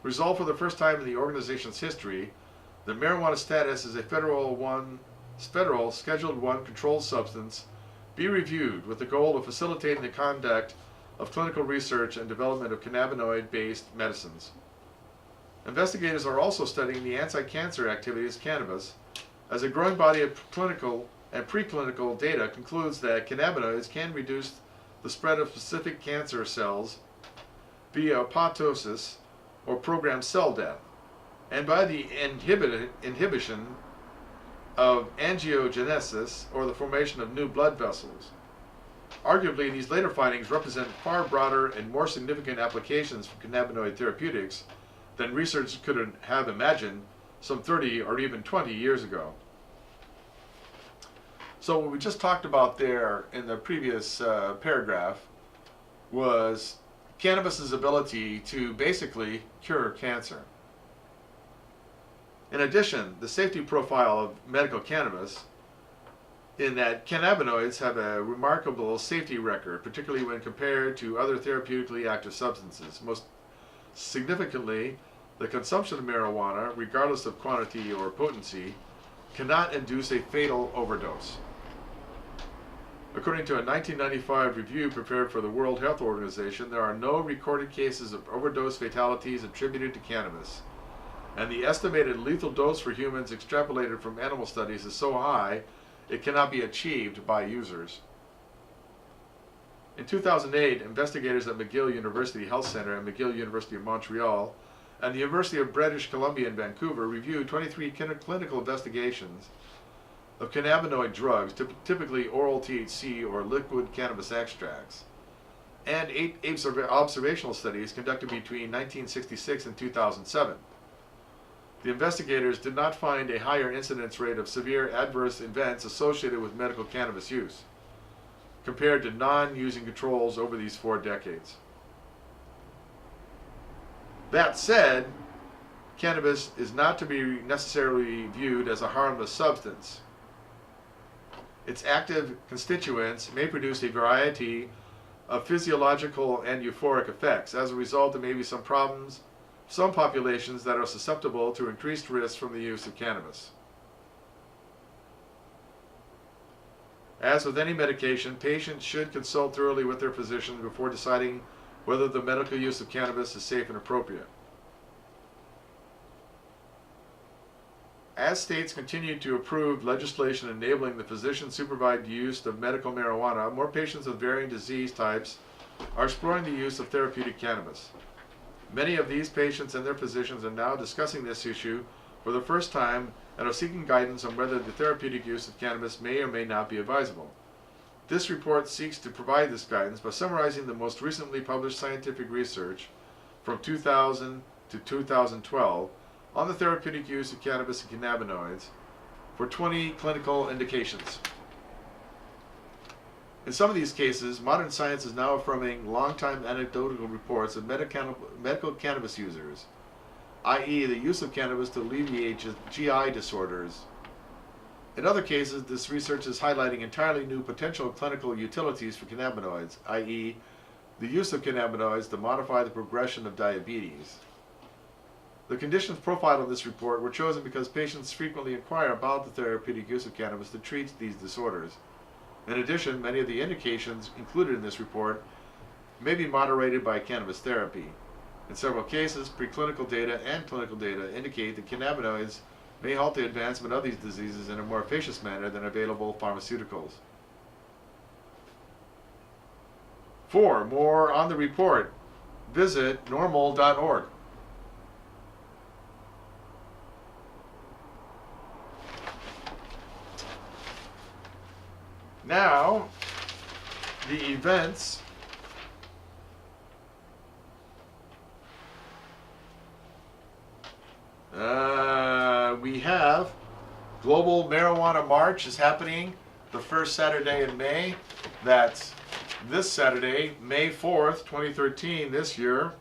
resolved for the first time in the organization's history that marijuana status as a federal Scheduled 1 controlled substance be reviewed with the goal of facilitating the conduct of clinical research and development of cannabinoid-based medicines. Investigators are also studying the anti-cancer activities of cannabis, as a growing body of clinical and preclinical data concludes that cannabinoids can reduce the spread of specific cancer cells via apoptosis or programmed cell death, and by the inhibition of angiogenesis, or the formation of new blood vessels. Arguably, these later findings represent far broader and more significant applications for cannabinoid therapeutics than researchers could have imagined some 30 or even 20 years ago. So what we just talked about there in the previous paragraph was cannabis's ability to basically cure cancer. In addition, the safety profile of medical cannabis, in that cannabinoids have a remarkable safety record, particularly when compared to other therapeutically active substances. Most significantly, the consumption of marijuana, regardless of quantity or potency, cannot induce a fatal overdose. According to a 1995 review prepared for the World Health Organization, there are no recorded cases of overdose fatalities attributed to cannabis, and the estimated lethal dose for humans extrapolated from animal studies is so high it cannot be achieved by users. In 2008, investigators at McGill University Health Center and McGill University of Montreal and the University of British Columbia in Vancouver reviewed 23 clinical investigations of cannabinoid drugs, typically oral THC or liquid cannabis extracts, and 8 observational studies conducted between 1966 and 2007. The investigators did not find a higher incidence rate of severe adverse events associated with medical cannabis use compared to non-using controls over these 4 decades. That said, cannabis is not to be necessarily viewed as a harmless substance. Its active constituents may produce a variety of physiological and euphoric effects. As a result, there may be some populations that are susceptible to increased risk from the use of cannabis. As with any medication, patients should consult thoroughly with their physician before deciding whether the medical use of cannabis is safe and appropriate. As states continue to approve legislation enabling the physician-supervised use of medical marijuana, more patients with varying disease types are exploring the use of therapeutic cannabis. Many of these patients and their physicians are now discussing this issue for the first time and are seeking guidance on whether the therapeutic use of cannabis may or may not be advisable. This report seeks to provide this guidance by summarizing the most recently published scientific research from 2000 to 2012 on the therapeutic use of cannabis and cannabinoids for 20 clinical indications. In some of these cases, modern science is now affirming long-time anecdotal reports of medical cannabis users, i.e. the use of cannabis to alleviate GI disorders. In other cases, this research is highlighting entirely new potential clinical utilities for cannabinoids, i.e. the use of cannabinoids to modify the progression of diabetes. The conditions profiled in this report were chosen because patients frequently inquire about the therapeutic use of cannabis to treat these disorders. In addition, many of the indications included in this report may be moderated by cannabis therapy. In several cases, preclinical data and clinical data indicate that cannabinoids may halt the advancement of these diseases in a more efficacious manner than available pharmaceuticals. For more on the report, visit NORML.org. Now, the events we have Global Marijuana March is happening the first Saturday in May. That's this Saturday, May 4th, 2013, this year.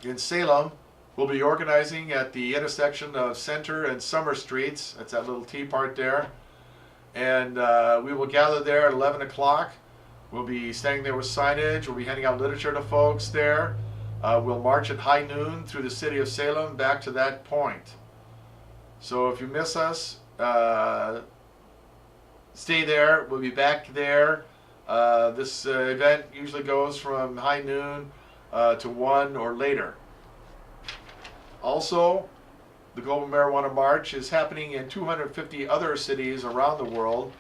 In Salem, we'll be organizing at the intersection of Center and Summer Streets. That's that little T part there. And we will gather there at 11 o'clock. We'll be staying there with signage. We'll be handing out literature to folks there. We'll march at high noon through the city of Salem back to that point. So if you miss us, stay there. We'll be back there. This event usually goes from high noon to 1 or later. Also, the Global Marijuana March is happening in 250 other cities around the world,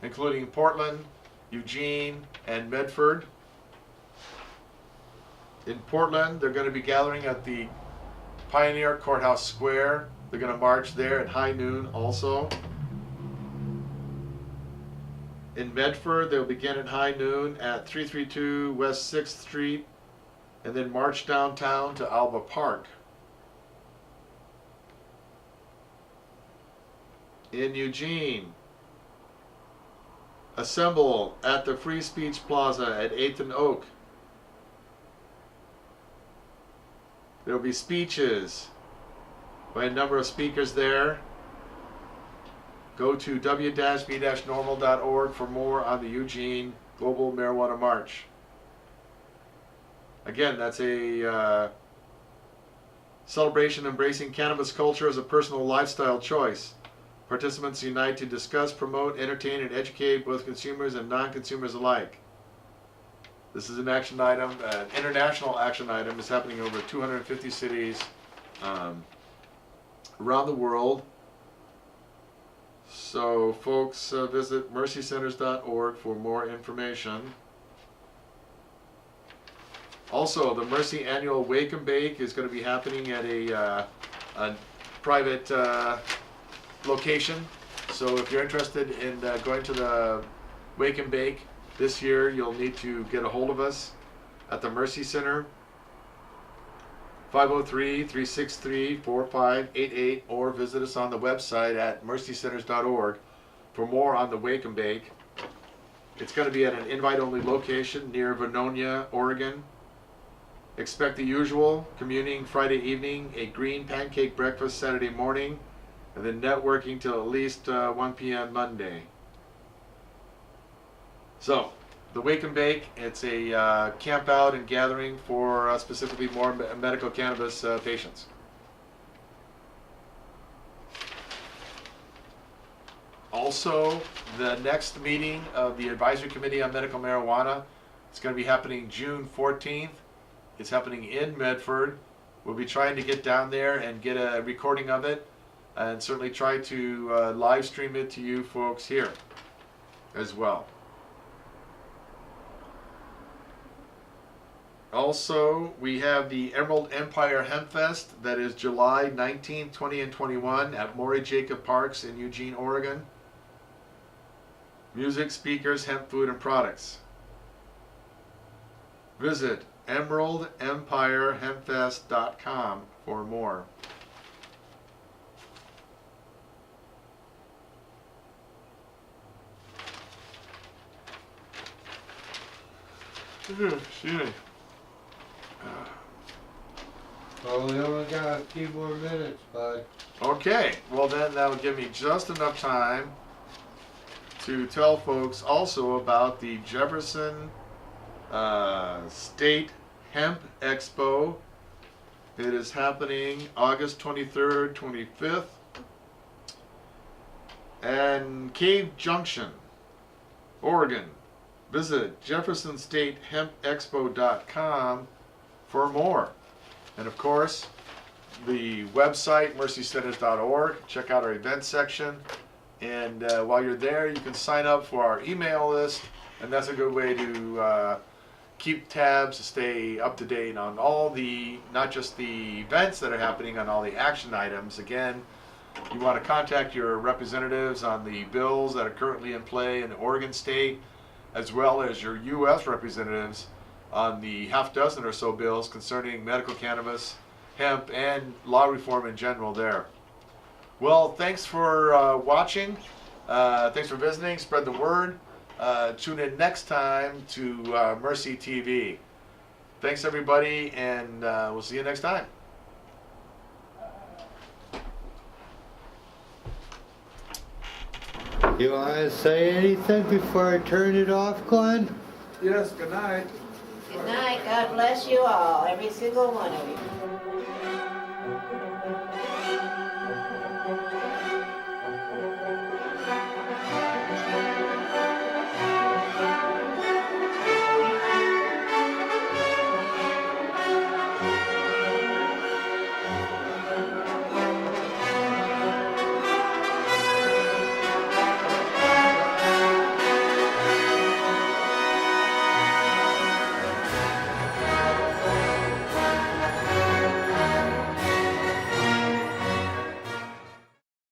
including Portland, Eugene, and Medford. In Portland, they're going to be gathering at the Pioneer Courthouse Square. They're going to march there at high noon also. In Medford, they'll begin at high noon at 332 West 6th Street and then march downtown to Alba Park. In Eugene, assemble at the Free Speech Plaza at 8th and Oak. There will be speeches by a number of speakers there. Go to w-b-normal.org for more on the Eugene Global Marijuana March. Again, that's a celebration embracing cannabis culture as a personal lifestyle choice. Participants unite to discuss, promote, entertain, and educate both consumers and non-consumers alike. This is an action item, an international action item. It's happening over 250 cities around the world. So folks, visit mercycenters.org for more information. Also, the Mercy Annual Wake and Bake is going to be happening at a private location. So if you're interested in going to the Wake and Bake this year, you'll need to get a hold of us at the Mercy Center, 503-363-4588, or visit us on the website at mercycenters.org for more on the Wake and Bake. It's going to be at an invite-only location near Vernonia, Oregon. Expect the usual: communing Friday evening, a green pancake breakfast Saturday morning, and then networking till at least 1 p.m. Monday. So, the Wake and Bake, it's a camp out and gathering for specifically more medical cannabis patients. Also, the next meeting of the Advisory Committee on Medical Marijuana is going to be happening June 14th. It's happening in Medford. We'll be trying to get down there and get a recording of it, and certainly try to live stream it to you folks here as well. Also, we have the Emerald Empire Hemp Fest that is July 19, 20, and 21 at Maury Jacob Parks in Eugene, Oregon. Music, speakers, hemp food, and products. Visit emeraldempirehempfest.com for more. Excuse me. Well, we only got a few more minutes, bud. Okay, well then that'll give me just enough time to tell folks also about the Jefferson State Hemp Expo. It is happening August 23rd, 25th, and Cave Junction, Oregon. Visit jeffersonstatehempexpo.com for more. And of course, the website, mercycenters.org. Check out our events section. And while you're there, you can sign up for our email list. And that's a good way to keep tabs, to stay up to date on all the, not just the events that are happening, on all the action items. Again, you want to contact your representatives on the bills that are currently in play in Oregon State, as well as your U.S. representatives on the half dozen or so bills concerning medical cannabis, hemp, and law reform in general there. Well, thanks for watching. Thanks for visiting. Spread the word. Tune in next time to Mercy TV. Thanks, everybody, and we'll see you next time. You want to say anything before I turn it off, Glenn? Yes, good night. Good night. God bless you all, every single one of you.